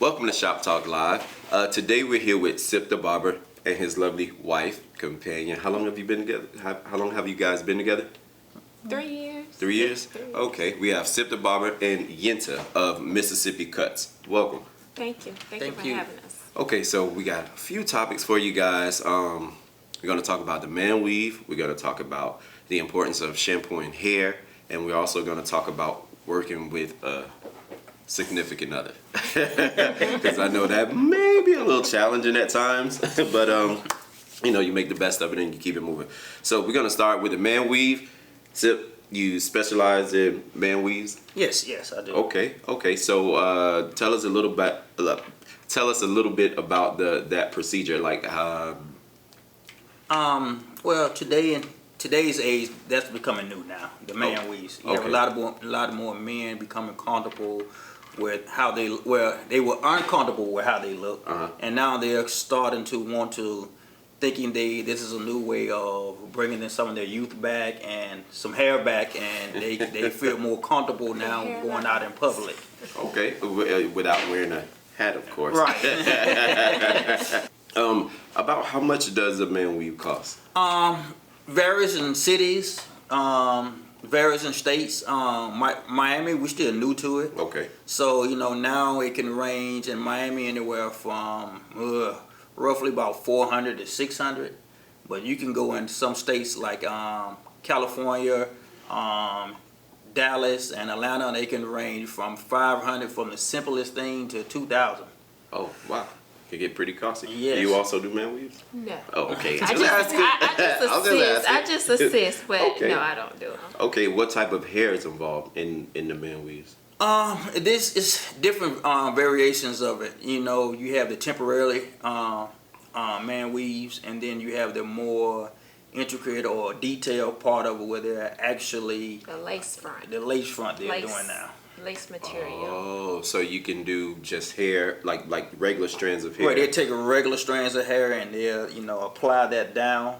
Welcome to Shop Talk Live. Today we're here with Sip the Barber and his lovely wife, companion. How long have you been together? How long have you guys been together? 3 years. 3 years? 3 years. Okay, we have Sip the Barber and Yenci of Mississippi Cutz. Welcome. Thank you. Thank you for having us. Okay, so we got a few topics for you guys. We're going to talk about the man weave. We're going to talk about the importance of shampooing hair. And we're also going to talk about working with a significant other. Because I know that may be a little challenging at times. But, you make the best of it and you keep it moving. So we're going to start with the man weave. Sip, you specialize in man weaves? Yes, I do. Okay. So tell us a little bit about that procedure. Like, Well, today's age, that's becoming new now. The man weaves. You have a lot more men becoming comfortable with how they were uncomfortable with how they look, and now they're starting to want to. Thinking this is a new way of bringing in some of their youth back and some hair back, and they feel more comfortable now going out in public. Okay, without wearing a hat, of course. Right. About how much does a man weave cost? Varies in cities, varies in states. Miami, we're still new to it. Okay. So now it can range in Miami anywhere from roughly about 400 to 600, but you can go in some states like California, Dallas, and Atlanta, and they can range from 500 from the simplest thing to 2,000. Oh wow, it get pretty costly. Yes. Do you also do man weaves? No. Oh, okay. I just assist, but Okay. no, I don't do them. Okay, what type of hair is involved in the man weaves? This is different variations of it. You have the temporarily man weaves, and then you have the more intricate or detailed part of it where they're actually The lace front. they're doing now. Lace material. Oh, so you can do just hair, like regular strands of hair. Right, they take a regular strands of hair and they'll apply that down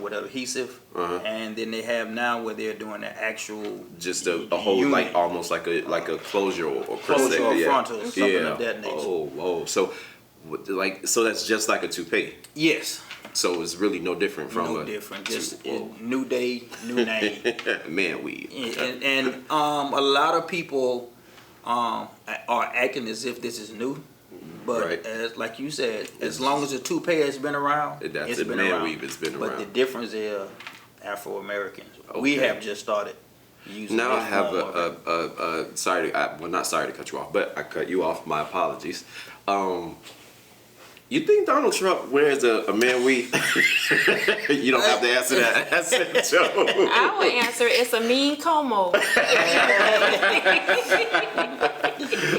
with adhesive, and then they have now where they're doing the actual Just a whole unit. like almost like a closure or Closure or yeah. frontal, something Yeah. of that nature. Oh, whoa. So that's just like a toupee. Yes, So it's really no different from no a different. Just Whoa. new day, new name. man weave. And a lot of people are acting as if this is new, but Right. like you said, as long as the toupee has been around, That's it's it. been Man around. weave has been But the around. difference is Afro Americans. We Okay. have just started using. Now I this have form of it. not sorry to cut you off, but I cut you off. My apologies. You think Donald Trump wears a man weave? You don't have to answer that. I would answer it's a mean comb over.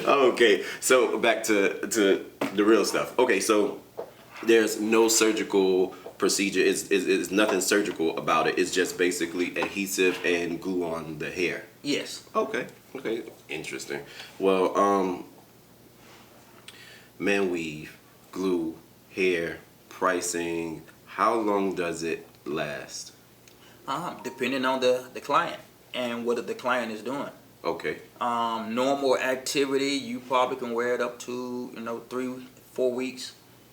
Okay, so back to the real stuff. Okay, so there's no surgical procedure. It's nothing surgical about it. It's just basically adhesive and glue on the hair. Yes. Okay, interesting. Well, man weave, glue, hair, pricing. How long does it last? Depending on the client and what the client is doing. Okay. Normal activity, you probably can wear it up to 3-4 weeks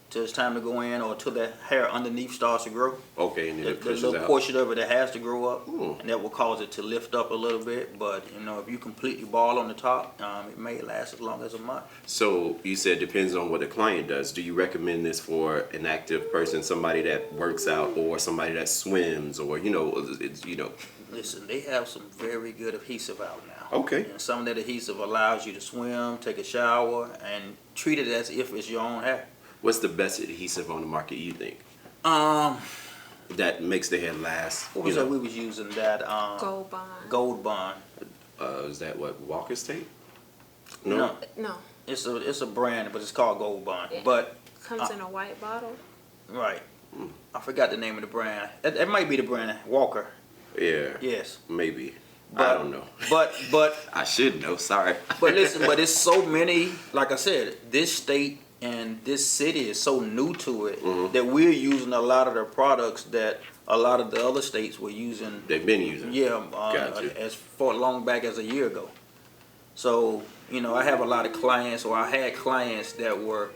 till it's time to go in, or till the hair underneath starts to grow. Okay, and then The it pushes little out. portion of it that has to grow up, Mm. and that will cause it to lift up a little bit. But if you completely ball on the top, it may last as long as a month. So you said depends on what the client does. Do you recommend this for an active person, somebody that works out, or somebody that swims, or Listen, they have some very good adhesive out now. Okay. And some of that adhesive allows you to swim, take a shower, and treat it as if it's your own hair. What's the best adhesive on the market you think that makes the hair last? What was that we was using? That Gold bond. Gold Bond. Is that what Walker's tape? No, No. it's a brand, but it's called Gold Bond. Yeah. But Comes in a white bottle. right, I forgot the name of the brand. That might be the brand Walker. Yeah. Yes, Maybe. I But- don't know. but I should know. Sorry. but listen, but it's so many. Like I said, this state and this city is so new to it that we're using a lot of the products that a lot of the other states were using. They've been using. Yeah, Gotcha. as far long back as a year ago. So I have a lot of clients, or I had clients that were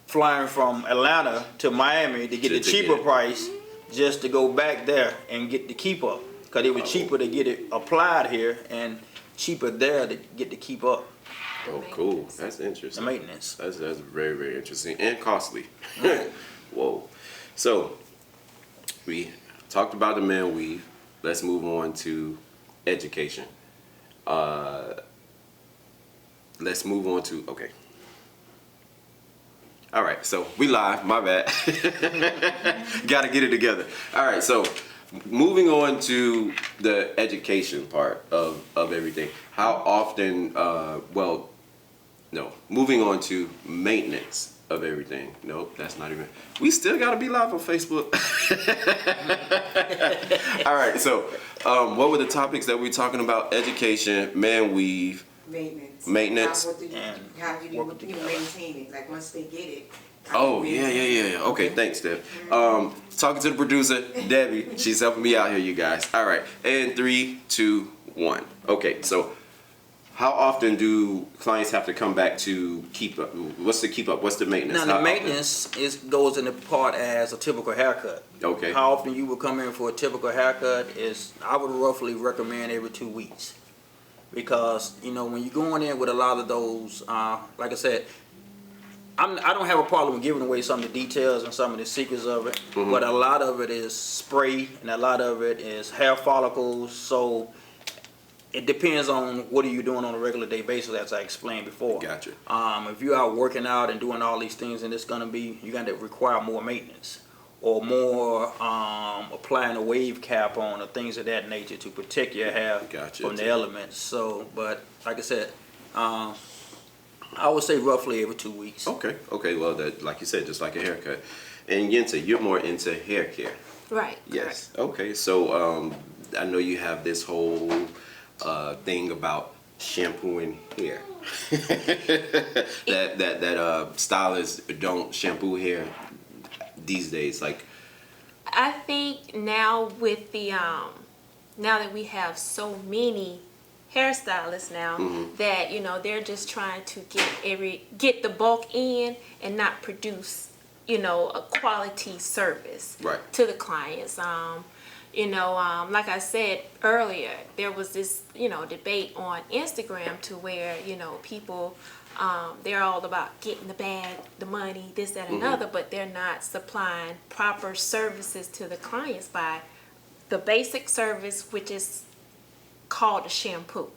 flying from Atlanta to Miami to get the cheaper price just to go back there and get the keep up. Because it was cheaper to get it applied here and cheaper there to get the keep up. Oh, cool. That's interesting. The maintenance. That's very, very interesting and costly. Right. Whoa. So, we talked about the man weave. Let's move on to education. Let's move on to, okay. All right, so we live, my bad. Got to get it together. All right, so moving on to the education part of everything. How often, moving on to maintenance of everything. Nope, that's not even. We still got to be live on Facebook. All right, so what were the topics that we were talking about? Education, man weave. Maintenance. How do you maintain it? Like once they get it. Oh, yeah. Okay, thanks, Deb. Talking to the producer, Debbie. She's helping me out here, you guys. All right, and 3, 2, 1. Okay, so how often do clients have to come back to keep up? What's the keep up? What's the maintenance? Now, the maintenance goes in the part as a typical haircut. Okay. How often you would come in for a typical haircut is, I would roughly recommend every 2 weeks. Because, when you're going in with a lot of those, like I said, I don't have a problem with giving away some of the details and some of the secrets of it, but a lot of it is spray and a lot of it is hair follicles. So it depends on what are you doing on a regular day basis, as I explained before. Gotcha. If you're out working out and doing all these things, and you're going to require more maintenance or more applying a wave cap on or things of that nature to protect your hair from the elements. So, but like I said, I would say roughly every 2 weeks. Okay. Well, that, like you said, just like a haircut. And Yenci, you're more into hair care. Right. Yes. Correct. Okay. So I know you have this whole thing about shampooing hair. that stylists don't shampoo hair these days. Like, I think now with the now that we have so many hairstylists now, that they're just trying to get the bulk in and not produce a quality service to the clients. Like I said earlier, there was this debate on Instagram to where people they're all about getting the bag, the money, this, that, and another, but they're not supplying proper services to the clients by the basic service, which is called a shampoo.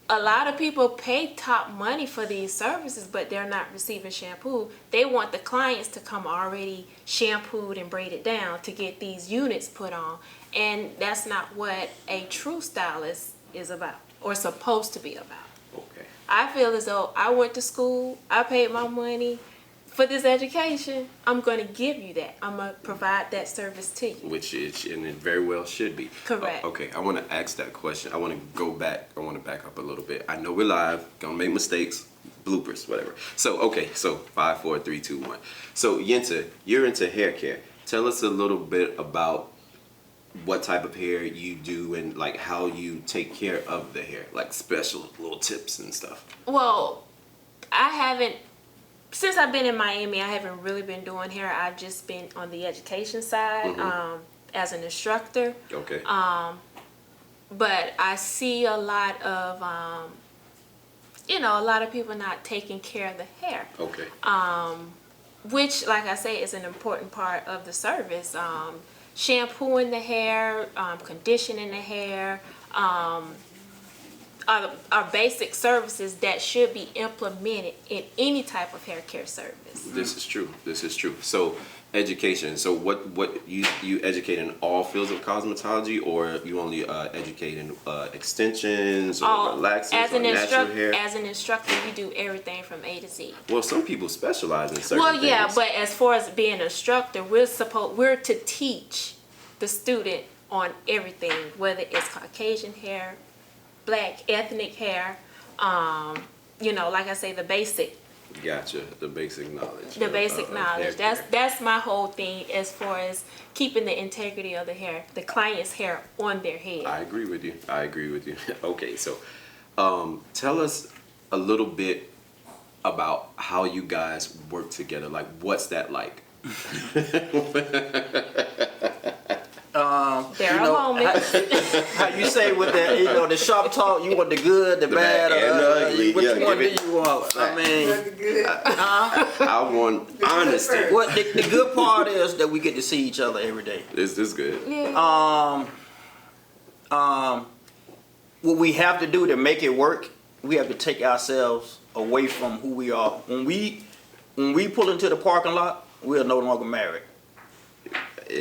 A lot of people pay top money for these services, but they're not receiving shampoo. They want the clients to come already shampooed and braided down to get these units put on. And that's not what a true stylist is about or supposed to be about. okay. I feel as though I went to school, I paid my money for this education. I'm going to give you that. I'm going to provide that service to you. Which is, and it very well should be. Correct. Okay, I want to ask that question. I want to go back. I want to back up a little bit. I know we're live. Gonna make mistakes, bloopers, whatever. So, okay, so 5, 4, 3, 2, 1. So, Yenci, you're into hair care. Tell us a little bit about what type of hair you do and like how you take care of the hair, like special little tips and stuff. Well, since I've been in Miami, I haven't really been doing hair. I've just been on the education side as an instructor. Okay. But I see a lot of, a lot of people not taking care of the hair. Okay. Which, like I say, is an important part of the service. Shampooing the hair, conditioning the hair, are basic services that should be implemented in any type of hair care service. This is true. So, education. So, what you educate in all fields of cosmetology, or you only educate in extensions or relaxers or natural hair? As an instructor, we do everything from A to Z. Well, some people specialize in certain things. Well, yeah, but as far as being an instructor, we're to teach the student on everything, whether it's Caucasian hair, Black ethnic hair, like I say, the basic. Gotcha. The basic knowledge. The basic knowledge. That's my whole thing as far as keeping the integrity of the hair, the client's hair on their head. I agree with you. Okay, so tell us a little bit about how you guys work together. Like, what's that like? There are moments. How you say with that, the shop talk, you want the good, the bad, and the ugly. which Yeah, one do give it- you want? I mean, Good. I want honesty. what the good part is that we get to see each other every day. This is good. Yeah. What we have to do to make it work, we have to take ourselves away from who we are. When we pull into the parking lot, we are no longer married.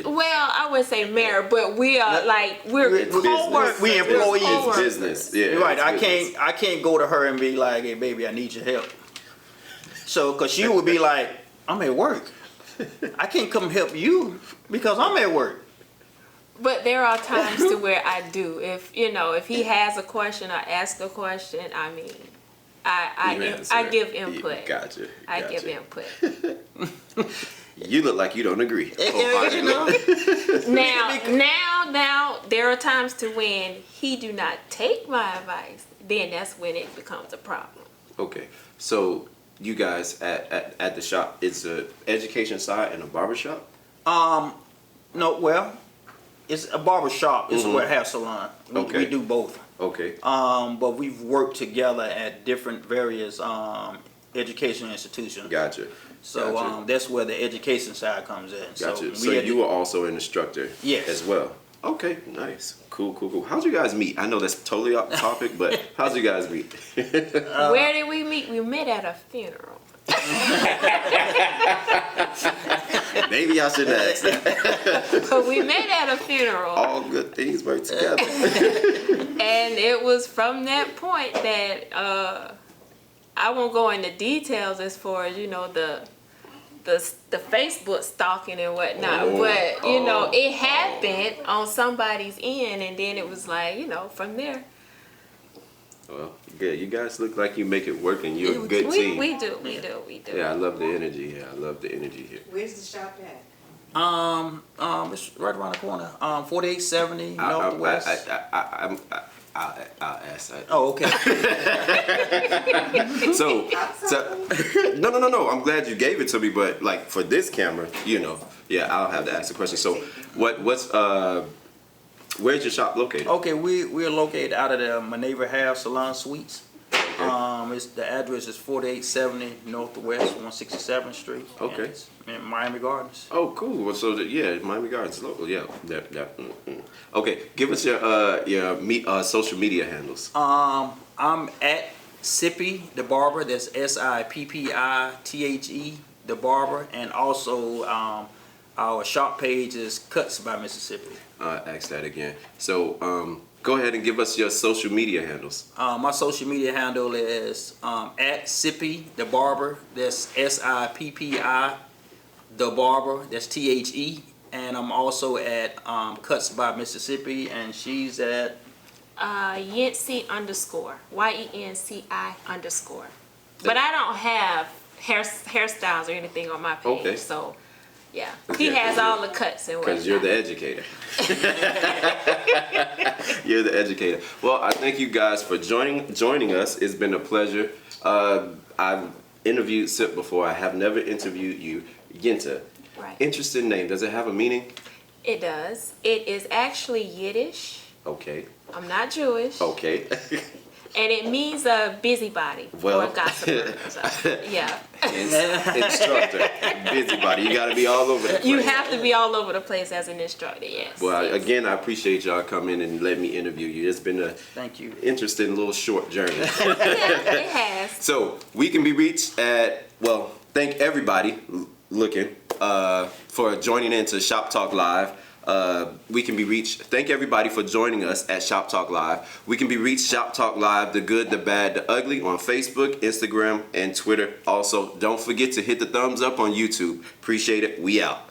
Well, I wouldn't say married, but we are we're co-workers. We employees. We're co-workers. Business. Yeah. You're right. it's business. I can't go to her and be like, "Hey, baby, I need your help." So, cause she would be like, "I'm at work. I can't come help you because I'm at work." But there are times to where I do. If he has a question, I ask a question. I mean, I give input. Gotcha. I give input. You look like you don't agree. Now, there are times to when he do not take my advice. Then that's when it becomes a problem. Okay. So you guys at the shop, it's a education side and a barber shop? No, well, it's a barber shop. It's a hair salon. Okay. We do both. Okay. But we've worked together at different various education institutions. Gotcha. So Gotcha. that's where the education side comes in. Gotcha. So So you are also an instructor Yes. as well? Okay, nice. Cool. How'd you guys meet? I know that's totally off topic, but how'd you guys meet? Where did we meet? We met at a funeral. Maybe I should ask that. But we met at a funeral. All good things work together. And it was from that point that I won't go into details as far as the Facebook stalking and whatnot, but it happened on somebody's end, and then it was like from there. Well, good. You guys look like you make it work, and you're a good team. We do. Yeah, I love the energy here. Here. Where's the shop at? It's right around the corner. 4870 Northwest. I'll ask that. Oh, okay. So no. I'm glad you gave it to me, but like for this camera, I'll have to ask the question. So, where's your shop located? Okay, we're located out of the Maneuver Hair Salon Suites. The address is 4870 Northwest 167th Street. Okay. And it's in Miami Gardens. Oh, cool. Well, so Miami Gardens local. Yeah. Okay, give us your social media handles. I'm at Sippy the Barber. That's SIPPITHE the Barber, and also our shop page is Cutz by Mississippi. Ask that again. So go ahead and give us your social media handles. My social media handle is at Sippy the Barber. That's SIPPI the Barber. That's THE. And I'm also at Cutz by Mississippi, and she's at Yenci _ YENCI _. But I don't have hairstyles or anything on my page. Okay. So yeah, he has all the cuts and whatnot. Because you're the educator. You're the educator. Well, I thank you guys for joining us. It's been a pleasure. I've interviewed Sip before. I have never interviewed you. Yenci. Right. Interesting name. Does it have a meaning? It does. It is actually Yiddish. Okay. I'm not Jewish. Okay. And it means a busybody or a gossiper. So, yeah. Instructor. Busybody. You got to be all over the place. You have to be all over the place as an instructor, yes. Well, yes. again, I appreciate y'all coming and letting me interview you. It's been a Thank you. interesting little short journey. Yeah, it has. So we can be reached at, thank everybody looking for joining into Shop Talk Live. We can be reached. Thank everybody for joining us at Shop Talk Live. We can be reached Shop Talk Live, the good, the bad, the ugly on Facebook, Instagram, and Twitter. Also, don't forget to hit the thumbs up on YouTube. Appreciate it. We out.